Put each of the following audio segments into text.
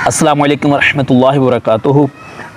अस्सलाम वालेकुम रहमतुल्लाहि व बरकातुहू।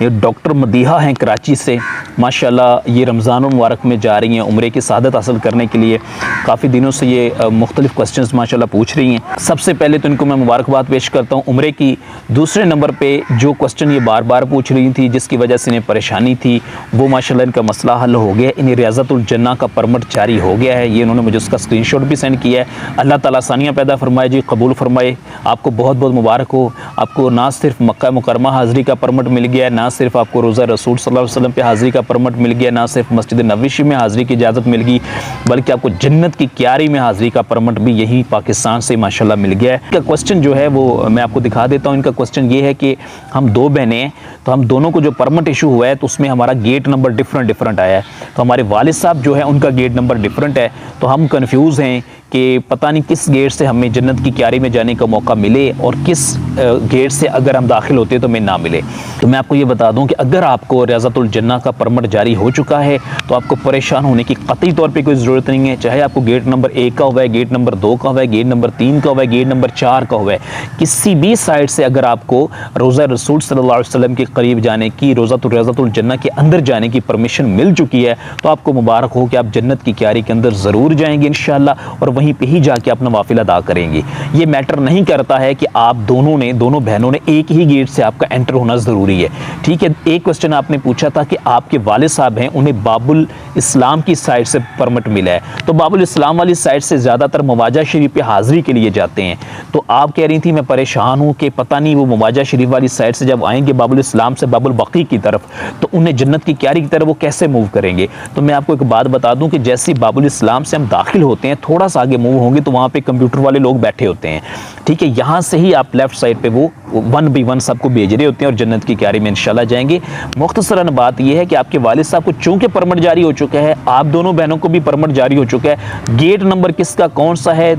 ये डॉक्टर मदीहा हैं कराची से, माशाल्लाह ये रमज़ान मुबारक में जा रही हैं उम्रे की सआदत हासिल करने के लिए। काफ़ी दिनों से ये मुख्तलिफ़ क्वेश्चंस माशाल्लाह पूछ रही हैं। सबसे पहले तो इनको मैं मुबारकबाद पेश करता हूँ उम्रे की। दूसरे नंबर पे जो क्वेश्चन ये बार बार पूछ रही थी जिसकी वजह से इन्हें परेशानी थी, वो माशाल्लाह इनका मसला हल हो गया। इन्हें रियाज़तुल जन्ना का परमिट जारी हो गया है। ये इन्होंने मुझे उसका स्क्रीनशॉट भी सेंड किया है। अल्लाह ताला आसानियाँ पैदा फरमाए जी, कबूल फरमाए। आपको बहुत बहुत मुबारक हो। आपको ना सिर्फ मक्का मुकरमा हाज़िरी का परमिट मिल गया है, ना सिर्फ आपको रोज़ा रसूल सल्लल्लाहु अलैहि वसल्लम पे हाज़िरी का परमिट मिल गया, ना सिर्फ मस्जिद नबवी में हाज़िरी की इजाज़त मिल गई, बल्कि आपको जन्नत की क्यारी में हाज़िरी का परमिट भी यही पाकिस्तान से माशाल्लाह मिल गया है। इनका क्वेश्चन जो है वो मैं आपको दिखा देता हूँ। इनका क्वेश्चन ये है कि हम दो बहनें हैं, तो हम दोनों को जो परमिट इशू हुआ है तो उसमें हमारा गेट नंबर डिफरेंट आया है। तो हमारे वालिद साहब जो है उनका गेट नंबर डिफरेंट है, तो हम कन्फ्यूज़ हैं कि पता नहीं किस गेट से हमें जन्नत की क्यारी में जाने का मौका मिले और किस गेट से अगर हम दाखिल होते तो हमें ना मिले। तो मैं आपको ये बता दूं कि अगर आपको रियाज़तुल जन्ना का परमिट जारी हो चुका है तो आपको परेशान होने की कतई तौर पे कोई ज़रूरत नहीं है। चाहे आपको गेट नंबर 1 का हुआ है, गेट नंबर 2 का हुआ है, गेट नंबर 3 का हुआ है, गेट नंबर 4 का हुआ है, किसी भी साइड से अगर आपको रोज़ा रसूल सल्लल्लाहु अलैहि वसल्लम के करीब जाने की, रियाज़तुल जन्ना के अंदर जाने की परमिशन मिल चुकी है, तो आपको मुबारक हो कि आप जन्नत की क्यारी के अंदर ज़रूर जाएंगे इंशाअल्लाह, और वहीं पे ही जाके अपना वाफिला अदा करेंगे। ये मैटर नहीं करता है कि आप दोनों बहनों ने एक ही गेट से आपका एंटर होना ज़रूरी है। ठीक है। एक क्वेश्चन आपने पूछा था कि आपके वालिद साहब हैं, उन्हें बाबुल इस्लाम की साइड से परमिट मिला है, तो बाबुल इस्लाम वाली साइड से ज़्यादातर मवाजा शरीफ पे हाज़िरी के लिए जाते हैं। तो आप कह रही थी मैं परेशान हूँ कि पता नहीं वो मवाजा शरीफ वाली साइड से जब आएंगे बाबुल इस्लाम से बाबुल बकी की तरफ, तो उन्हें जन्नत की क्यारी की तरफ वो कैसे मूव करेंगे। तो मैं आपको एक बात बता दूं कि जैसे बाबुल इस्लाम से हम दाखिल होते हैं, थोड़ा सा आगे मूव होंगे तो वहाँ पे कंप्यूटर वाले लोग बैठे होते हैं। ठीक है। यहाँ से ही आप लेफ्ट साइड पे वो 1 by 1 सबको भेज रहे होते हैं और जन्नत की क्यारी में इंशाल्लाह जाएंगे। मुख्तसरन बात यह है कि आपके वालिद साहब को चूंकि परमिट जारी हो चुका है, आप दोनों बहनों को भी परमिट जारी हो चुका है। गेट नंबर किसका कौन सा है,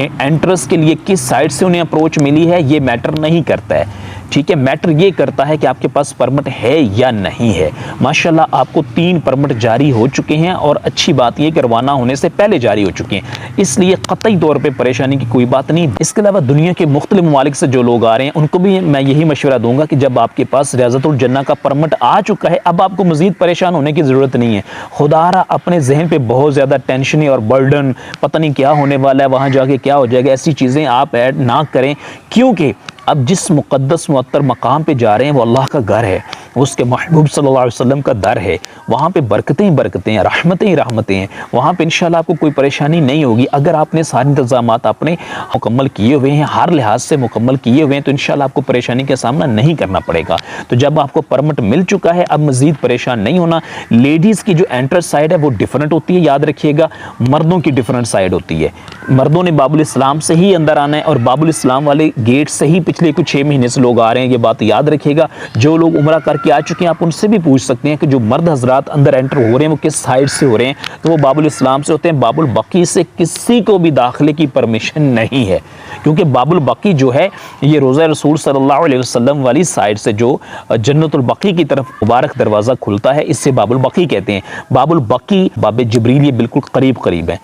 एंट्रेंस के लिए किस साइड से उन्हें अप्रोच मिली है, ये मैटर नहीं करता है। ठीक है। मैटर ये करता है कि आपके पास परमिट है या नहीं है। माशाल्लाह आपको 3 परमिट जारी हो चुके हैं, और अच्छी बात यह कि रवाना होने से पहले जारी हो चुके हैं, इसलिए कतई तौर पे परेशानी की कोई बात नहीं। इसके अलावा दुनिया के मुख्तलिफ ममालिक से जो लोग आ रहे हैं उनको भी मैं यही मशवरा दूंगा कि जब आपके पास रियाज़तुल जन्ना का परमिट आ चुका है, अब आपको मजीद परेशान होने की ज़रूरत नहीं है। खुदारा अपने जहन पे बहुत ज़्यादा टेंशन और बर्डन, पता नहीं क्या होने वाला है, वहाँ जाके क्या हो जाएगा, ऐसी चीज़ें आप ऐड ना करें, क्योंकि अब जिस मुक़द्दस मुअत्तर मकाम पे जा रहे हैं वो अल्लाह का घर है, उसके महबूब सल्लल्लाहु अलैहि वसल्लम का दर है। वहाँ पे बरकतें ही बरकतें हैं, रहमतें ही रहमतें हैं। वहाँ पे इंशाल्लाह आपको कोई परेशानी नहीं होगी अगर आपने सारे इंतज़ामात अपने मुकम्मल किए हुए हैं, हर लिहाज से मुकम्मल किए हुए हैं, तो इंशाल्लाह आपको परेशानी का सामना नहीं करना पड़ेगा। तो जब आपको परमिट मिल चुका है, अब मज़ीद परेशान नहीं होना। लेडीज़ की जो एंट्रेंस साइड है वो डिफरेंट होती है, याद रखिएगा। मर्दों की डिफरेंट साइड होती है। मर्दों ने बाबुल इस्लाम से ही अंदर आना है, और बाबुल इस्लाम वाले गेट से ही पिछले कुछ 6 महीने से लोग आ रहे हैं। ये बात याद रखिएगा। जो लोग उम्रा करके आ चुके हैं आप उनसे भी पूछ सकते हैं कि जो मर्द हजरात अंदर एंटर हो रहे हैं वो किस साइड से हो रहे हैं, तो वो बाबुल इस्लाम से होते हैं। बाबुल बकी से किसी को भी दाखिले की परमिशन नहीं है, क्योंकि बाबुल बकी जो है ये रोज़ा रसूल सल्लल्लाहु अलैहि वसल्लम वाली साइड से जो जन्नतुल बकी की तरफ मुबारक दरवाज़ा खुलता है, इससे बाबुल बकी कहते हैं। बाबुल बकी बाबे जिब्रील ये बिल्कुल करीब है।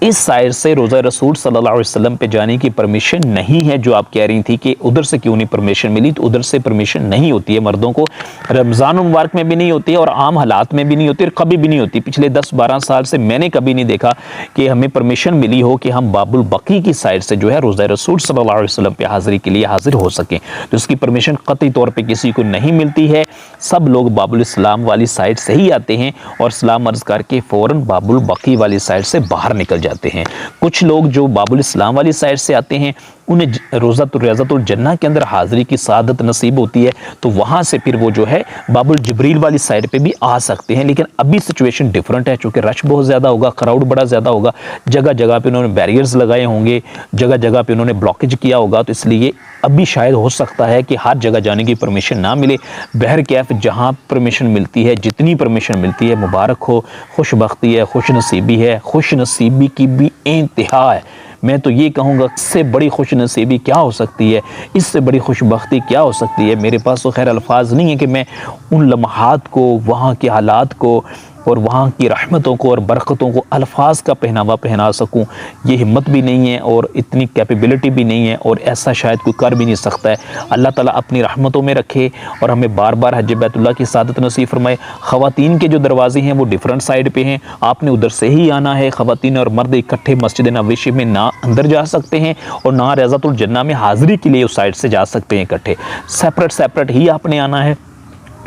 इस साइड से रोज़ा रसूल सल्लल्लाहु अलैहि वसल्लम पे जाने की परमिशन नहीं है। जो आप कह रही थी कि उधर से क्यों नहीं परमिशन मिली, तो उधर से परमिशन नहीं होती है मर्दों को। रमज़ान मुबारक में भी नहीं होती है, और आम हालात में भी नहीं होती, और कभी भी नहीं होती। पिछले 10-12 साल से मैंने कभी नहीं देखा कि हमें परमिशन मिली हो कि हम बाबुल बकी की साइड से जो है रोज़ा रसूल सल्लल्लाहु अलैहि वसल्लम पे हाज़िरी के लिए हाजिर हो सकें। तो इसकी परमिशन कतई तौर पर किसी को नहीं मिलती है। सब लोग बाबुल इस्लाम वाली साइड से ही आते हैं और सलाम अर्ज़ करके फ़ौरन बाबुल बकी वाली साइड से बाहर निकल जाते हैं। कुछ लोग जो बाबुल इस्लाम वाली साइड से आते हैं उन्हें रियाज़तुल जन्ना के अंदर हाज़िरी की सादत नसीब होती है, तो वहाँ से फिर वो जो है बाबुल जिब्रील वाली साइड पे भी आ सकते हैं। लेकिन अभी सिचुएशन डिफरेंट है, चूँकि रश बहुत ज़्यादा होगा, क्राउड बड़ा ज़्यादा होगा, जगह जगह पे उन्होंने बैरियर्स लगाए होंगे, जगह जगह पे उन्होंने ब्लॉकेज किया होगा, तो इसलिए अभी शायद हो सकता है कि हर जगह जाने की परमिशन ना मिले। बहर कैफ जहाँ परमिशन मिलती है, जितनी परमिशन मिलती है, मुबारक हो, खुशबख्ती है, खुश नसीबी है। खुश नसीबी की भी इंतहा है। मैं तो ये कहूँगा इससे बड़ी खुश नसीबी क्या हो सकती है, इससे बड़ी खुशबख्ती क्या हो सकती है। मेरे पास तो खैर अल्फाज नहीं है कि मैं उन लम्हात को, वहाँ के हालात को और वहाँ की रहमतों को और बरकतों को अल्फाज का पहनावा पहना सकूँ, ये हिम्मत भी नहीं है और इतनी कैपेबिलिटी भी नहीं है, और ऐसा शायद कोई कर भी नहीं सकता है। अल्लाह ताला अपनी रहमतों में रखे और हमें बार बार हज बैतुल्लाह की सादत नसीब फरमाए। ख़वातीन के जो दरवाजे हैं वो डिफरेंट साइड पे हैं, आपने उधर से ही आना है। ख़वातीन और मर्द इकट्ठे मस्जिद नबवी में ना अंदर जा सकते हैं और ना रज़ातुल जन्ना में हाज़िरी के लिए उस साइड से जा सकते हैं, इकट्ठे सेपरेट ही आपने आना है।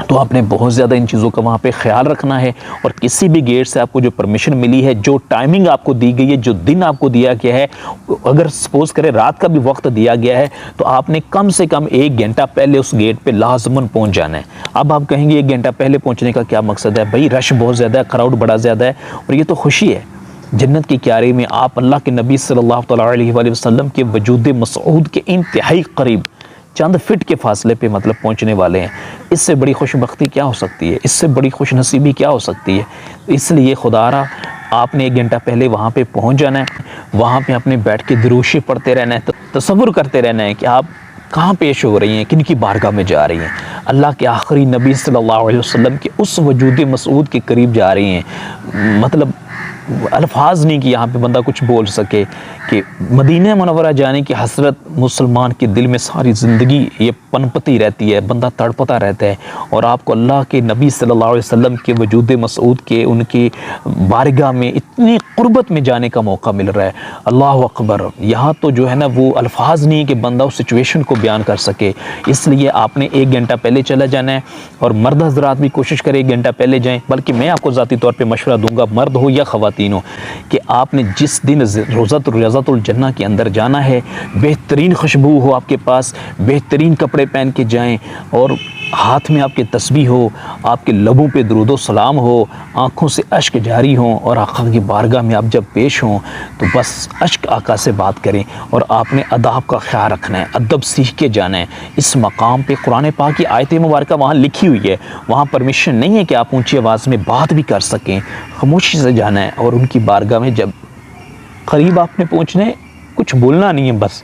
तो आपने बहुत ज़्यादा इन चीज़ों का वहाँ पे ख्याल रखना है। और किसी भी गेट से आपको जो परमिशन मिली है, जो टाइमिंग आपको दी गई है, जो दिन आपको दिया गया है, अगर सपोज़ करें रात का भी वक्त दिया गया है तो आपने कम से कम 1 घंटा पहले उस गेट पे लाजमन पहुँच जाना है। अब आप कहेंगे 1 घंटा पहले पहुँचने का क्या मकसद है? भाई रश बहुत ज़्यादा है, क्राउड बड़ा ज़्यादा है, और ये तो खुशी है जन्नत की क्यारी में आप अल्लाह के नबी सल्लल्लाहु अलैहि वसल्लम के वजूद मसऊद के इंतहाई करीब चंद फिट के फासले पे मतलब पहुंचने वाले हैं। इससे बड़ी खुशबख्ती क्या हो सकती है? इससे बड़ी खुश नसीबी क्या हो सकती है? इसलिए खुदारा आपने 1 घंटा पहले वहाँ पे पहुँच जाना है। वहाँ पे आपने बैठ के दुरूशी पढ़ते रहना है, तसव्वुर करते रहना है कि आप कहाँ पेश हो रही हैं, किन की बारगाह में जा रही हैं। अल्लाह के आखिरी नबी सल्लल्लाहु अलैहि वसल्लम के उस वजूद मसऊद के करीब जा रही हैं। मतलब अल्फाज नहीं कि यहाँ पे बंदा कुछ बोल सके कि मदीना मुनव्वरा जाने की हसरत मुसलमान के दिल में सारी ज़िंदगी ये पनपती रहती है, बंदा तड़पता रहता है। और आपको अल्लाह के नबी सल्लल्लाहु अलैहि वसल्लम के वजूद मसऊद के उनकी बारगाह में इतनी क़ुर्बत में जाने का मौका मिल रहा है। अल्लाह अकबर। यहाँ तो जो है ना वो अल्फाज नहीं कि बंदा उस सिचुएशन को बयान कर सके। इसलिए आपने 1 घंटा पहले चला जाना है। और मर्द हज़रात भी कोशिश करें 1 घंटा पहले जाएँ, बल्कि मैं आपको ज़ाती तौर पर मशवरा दूँगा, मर्द हो या ख़वातीन हो, कि आपने जिस दिन रज़ातुल जन्ना के अंदर जाना है, बेहतरीन खुशबू हो आपके पास, बेहतरीन कपड़े पहन के जाएं, और हाथ में आपके तस्बीह हो, आपके लबों पे दुरूद सलाम हो, आँखों से अश्क जारी हों, और आका की बारगाह में आप जब पेश हों तो बस अश्क आका से बात करें। और आपने अदाब का ख्याल रखना है, अदब सीख के जाना है। इस मकाम पे कुरान पाक की आयत मुबारक वहाँ लिखी हुई है, वहाँ परमिशन नहीं है कि आप ऊँची आवाज़ में बात भी कर सकें, खामोशी से जाना है। और उनकी बारगाह में जब करीब आपने पहुँचना है, कुछ बोलना नहीं है, बस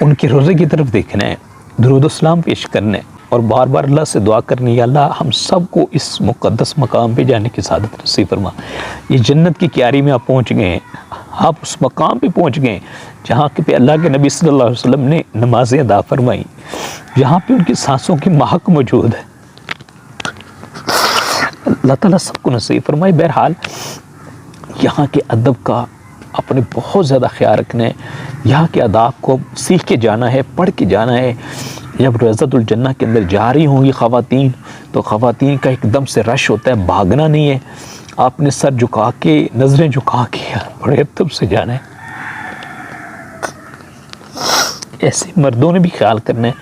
उनके रोज़े की तरफ देखना है, दुरूद सलाम पेश करना है, और बार बार अल्लाह से दुआ करनी है, अल्लाह हम सब को इस मुक़द्दस मकाम पे जाने की सादत नसीब फरमा। ये जन्नत की क्यारी में आप पहुँच गए हैं, आप उस मकाम पे पहुँच गए जहाँ पे अल्लाह के नबी सल्लल्लाहु अलैहि वसल्लम ने नमाज़ें अदा फरमाई, जहाँ पे उनकी सांसों की महक मौजूद है। अल्लाह ताला सबको नसीब फरमाए। बहरहाल यहाँ के अदब का अपने बहुत ज़्यादा ख्याल रखना है, यहाँ के आदाब को सीख के जाना है, पढ़ के जाना है। जब रज़ातुल जन्ना के अंदर जा रही होंगी ख़वातीन, तो ख़वातीन का एकदम से रश होता है, भागना नहीं है। आपने सर झुका के, नज़रें झुका के बड़े अदब से जाना है। ऐसे मर्दों ने भी ख्याल करना है।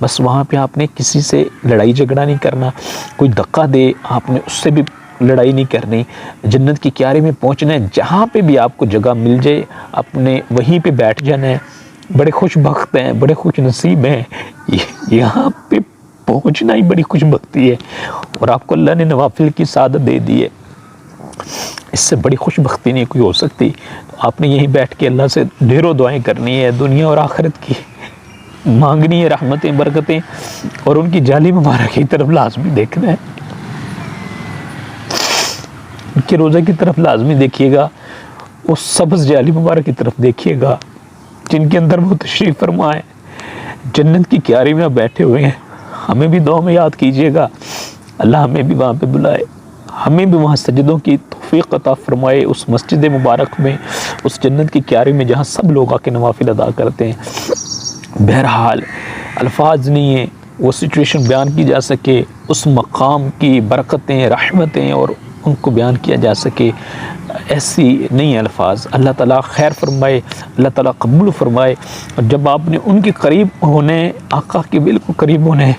बस वहाँ पे आपने किसी से लड़ाई झगड़ा नहीं करना, कोई धक्का दे आपने उससे भी लड़ाई नहीं करनी। जन्नत की क्यारी में पहुँचना है, जहाँ पे भी आपको जगह मिल जाए आपने वहीं पे बैठ जाना है। बड़े खुशबख्त हैं, बड़े खुश नसीब हैं, यहाँ पे पहुँचना ही बड़ी खुशबख्ती है। और आपको अल्लाह ने नवाफिल की सादत दे दी है, इससे बड़ी खुशबख्ती नहीं कोई हो सकती। तो आपने यहीं बैठ के अल्लाह से ढेरों दुआएं करनी है, दुनिया और आखिरत की मांगनी है, रहमतें बरकतें, और उनकी जाली मुबारक की तरफ लाजमी देखना है। उनके रोज़े की तरफ लाजमी देखिएगा, उस सब्ज़ जाली मुबारक की तरफ देखिएगा जिनके अंदर वो तशरीफ़ फरमा है। जन्नत की क्यारी में आप बैठे हुए हैं, हमें भी दुआ में याद कीजिएगा, अल्लाह हमें भी वहाँ पे बुलाए, हमें भी वहाँ सजदों की तौफ़ीक़ अता फ़रमाए, उस मस्जिद मुबारक में, उस जन्नत की क्यारी में जहाँ सब लोग आके नवाफिल अदा करते हैं। बहरहाल अल्फाज नहीं है वो सिचुएशन बयान की जा सके, उस मकाम की बरकतें, रहमतें और उनको बयान किया जा सके, ऐसी नहीं है अल्फाज। अल्लाह ताला खैर फरमाए, अल्लाह ताला कबूल फरमाए। और जब आपने उनके करीब होने, आका के बिल्कुल करीब होने,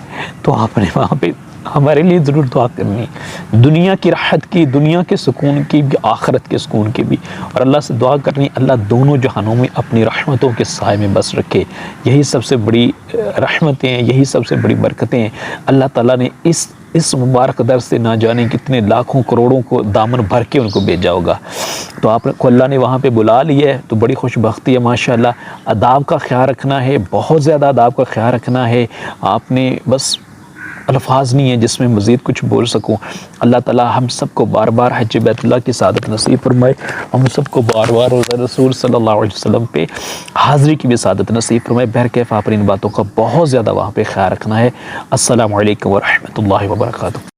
तो आपने वहाँ पे हमारे लिए ज़रूर दुआ करनी, दुनिया की राहत की, दुनिया के सुकून की भी, आखिरत के सुकून की भी। और अल्लाह से दुआ करनी, अल्लाह दोनों जहानों में अपनी रहमतों के साए में बस रखे। यही सबसे बड़ी रहमतें हैं, यही सबसे बड़ी बरकतें हैं। अल्लाह ताला ने इस मुबारक दर से ना जाने कितने लाखों करोड़ों को दामन भर के उनको भेजा होगा। तो आपको अल्लाह ने वहाँ पे बुला लिया है, तो बड़ी खुशबख्ती है माशाअल्लाह। अदाब का ख्याल रखना है, बहुत ज़्यादा अदाब का ख्याल रखना है। आपने बस अल्फाज नहीं है जिसमें मज़ीद कुछ बोल सकूँ। अल्लाह ताला हम सबको बार बार हज बैतुल्लाह की सादत नसीब फरमाए, हम सबको बार बार रोज़ा रसूल सल्लल्लाहु अलैहि वसल्लम पे हाज़िरी की भी सादत नसीब फरमाए। बहरकैफ़ आप इन बातों का बहुत ज़्यादा वहाँ पे ख्याल रखना है। अस्सलामु अलैकुम व रहमतुल्लाहि व बरकातुहू।